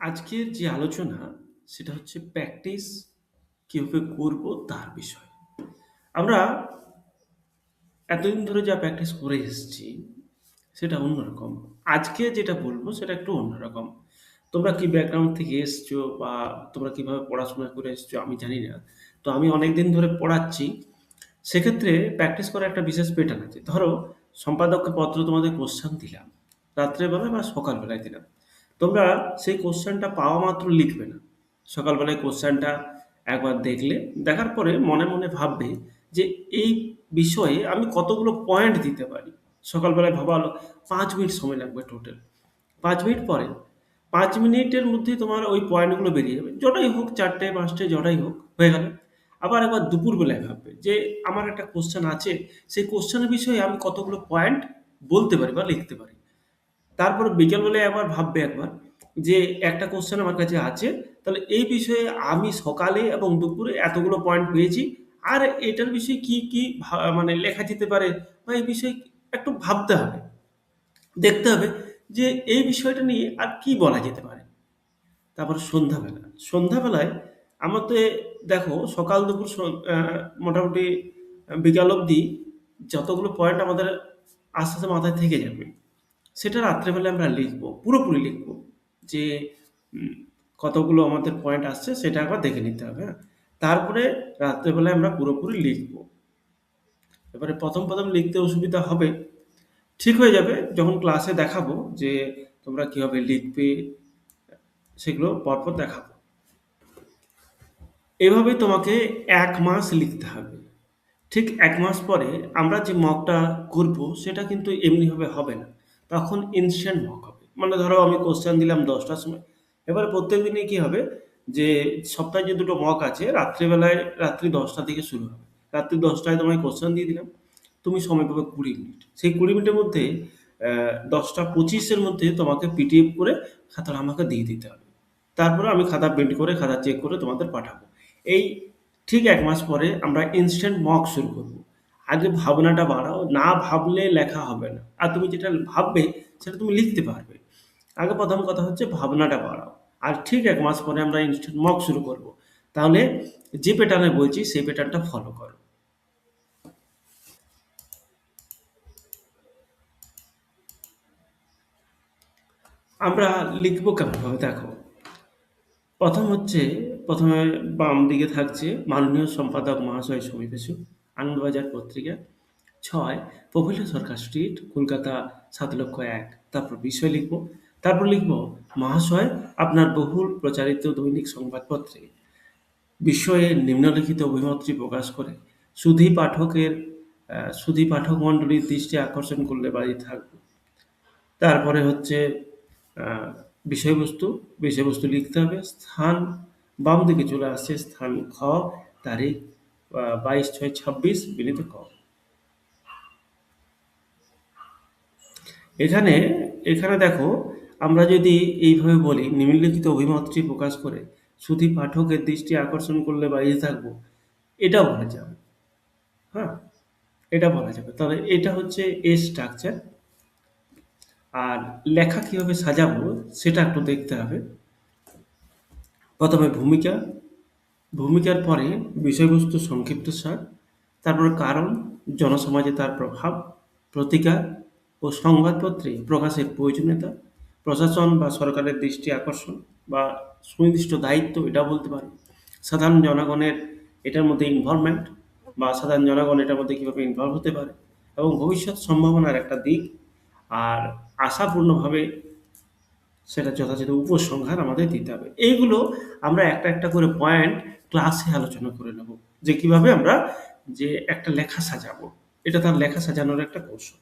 আজকের যে আলোচনা সেটা হচ্ছে প্র্যাকটিস কিভাবে করব তার বিষয়। আমরা এতদিন ধরে যা প্র্যাকটিস করে এসেছি সেটা অন্যরকম। আজকে যেটা বলব সেটা একটু অন্যরকম। তোমরা কি ব্যাকগ্রাউন্ড থেকে এসছো বা তোমরা কিভাবে পড়াশোনা করে এসছো আমি জানি না। তো আমি অনেকদিন ধরে পড়াচ্ছি। সেক্ষেত্রে প্র্যাকটিস করার একটা বিশেষ প্যাটার্ন আছে। ধরো সম্পাদককে পত্র তোমাদের কোশ্চেন দিলাম। রাত্রেবেলা বা সকালবেলায় দিলাম। তোমরা সেই কোশ্চেনটা পাওয়া মাত্র লিখবে না। সকালবেলায় কোশ্চেনটা একবার দেখলে, দেখার পরে মনে, মনে ভাববে যে এই বিষয়ে আমি কতগুলো পয়েন্ট দিতে পারি। সকালবেলায় ভাবা হলো ৫ মিনিট সময় লাগবে টোটাল। ৫ মিনিট পরে ৫ মিনিটের মধ্যেই তোমার ওই পয়েন্টগুলো বেরিয়ে যাবে। যটাই হোক ৪টে ৫টে যটাই হোক হয়ে গেল। আবার একবার দুপুরবেলায় ভাববে যে আমার একটা কোশ্চেন আছে, সেই কোশ্চেনের বিষয়ে আমি কতগুলো পয়েন্ট বলতে পারি বা লিখতে পারি। তারপরে বিকেলবেলায় আবার ভাববে একবার যে একটা কোশ্চেন আমার কাছে আছে, তাহলে এই বিষয়ে আমি সকালে এবং দুপুরে এতগুলো পয়েন্ট পেয়েছি। আর এটার বিষয়ে কি, কি মানে লেখা যেতে পারে বা এই বিষয়ে একটু ভাবতে হবে। দেখতে হবে যে এই বিষয়টা নিয়ে আর কি বলা যেতে পারে। তারপর সন্ধ্যাবেলা। সন্ধ্যাবেলায় আমার তো দেখো সকাল দুপুর মোটামুটি বিকাল অবধি যতগুলো পয়েন্ট আমাদের আস্তে, আস্তে মাথায় থেকে যাবে, সেটা রাত্রেবেলায় আমরা লিখবো। পুরোপুরি লিখবো। যে উম কতগুলো আমাদের পয়েন্ট আসছে সেটা একবার দেখে নিতে হবে, হ্যাঁ? তারপরে রাত্রেবেলায় আমরা পুরোপুরি লিখবো। এবারে ১ম লিখতে অসুবিধা হবে। ঠিক হয়ে যাবে যখন ক্লাসে দেখাবো যে তোমরা কিভাবে লিখবে, সেগুলো পরপর দেখাবো। এভাবে তোমাকে ১ মাস লিখতে হবে। ঠিক ১ মাস পরে আমরা যে মকটা করব সেটা কিন্তু এমনিভাবে হবে না। তখন ইনস্ট্যান্ট মক হবে। মানে ধরো আমি কোয়েশ্চেন দিলাম ১০ টার সময়। এবার প্রত্যেকদিনই কি হবে যে সপ্তাহে যে দুটো মক আছে রাত্রিবেলায় রাত্রি ১০ টা থেকে শুরু হবে। রাত্রি ১০ টায় তোমায় কোয়েশ্চেন দিয়ে দিলাম। তুমি সময় পাবে ২০ মিনিট। সেই ২০ মিনিটের মধ্যে ১০ টা ২৫ এর মধ্যে তোমাকে পিডিএফ করে খাতাটা আমাকে দিয়ে দিতে হবে। তারপরে আমি খাতা প্রিন্ট করে খাতা চেক করে তোমাদের পাঠাবো। এই ঠিক ১ মাস পরে আমরা ইনস্ট্যান্ট মক শুরু করব। আগে ভাবনাটা বাড়াও, না ভাবলে লেখা হবে না। আর তুমি যেটা ভাববে সেটা তুমি লিখতে পারবে। আগে ১ম কথা হচ্ছে ভাবনাটা বাড়াও। আর ঠিক ১ মাস পরে আমরা ইনস্ট্যান্ট মক শুরু করব। তাহলে যে প্যাটার্নে বলছি সেই প্যাটার্নটা ফলো করো। আমরা লিখব কেমনভাবে দেখো। ১ম হচ্ছে ১ম এ বাম দিকে থাকছে মাননীয় সম্পাদক মহাশয় সমিতিশু, আনন্দবাজার পত্রিকা। ৬ প্রফুল্ল সরকার স্ট্রিট, কলকাতা ৭,০০,০০০১। তারপর বিষয় লিখব। তারপর লিখব মহাশয় আপনার বহুল প্রচারিত দৈনিক সংবাদপত্রে বিষয়ে নিম্নলিখিত অভিমতটি প্রকাশ করে সুধী পাঠক মণ্ডলীর দৃষ্টি আকর্ষণ করলে বাড়ি থাকব। তারপরে হচ্ছে আ বিষয়বস্তু, বিষয়বস্তু লিখতে হবে। স্থান বাম দিকে চলে আসছে স্থান খ, তারিখ ২২/৬/২৬ বিনীত ক। এখানে এখানে দেখো আমরা যদি এইভাবে বলি নিম্নলিখিত অভিমতটি প্রকাশ করে সুধী পাঠকের দৃষ্টি আকর্ষণ করলে বাড়িয়ে থাকবো, এটা বলা যাবে। হ্যাঁ? এটা বলা যাবে। তাহলে এটা হচ্ছে এর স্ট্রাকচার। আর লেখা কিভাবে সাজাবো সেটা একটু দেখতে হবে। ১ম এ ভূমিকা, ভূমিকার পরে বিষয়বস্তুর সংক্ষিপ্তসার, তারপরে কারণ, জনসমাজে তার প্রভাব, প্রতিকার ও সংবাদপত্রে প্রকাশের প্রয়োজনীয়তা, প্রশাসন বা সরকারের দৃষ্টি আকর্ষণ বা সুনির্দিষ্ট দায়িত্ব এটাও বলতে পারে। সাধারণ জনগণের এটার মধ্যে ইনভলভমেন্ট বা সাধারণ জনগণ এটার মধ্যে কীভাবে ইনভলভ হতে পারে এবং ভবিষ্যৎ সম্ভাবনার একটা দিক। আর আশাপূর্ণভাবে সেটা যথাযথ উপসংহার আমাদের দিতে হবে। এইগুলো আমরা একটা, একটা করে পয়েন্ট ক্লাসে আলোচনা করে নেব। যে কিভাবে আমরা যে একটা লেখা সাজাবো। এটা তার লেখা সাজানোর একটা কৌশল।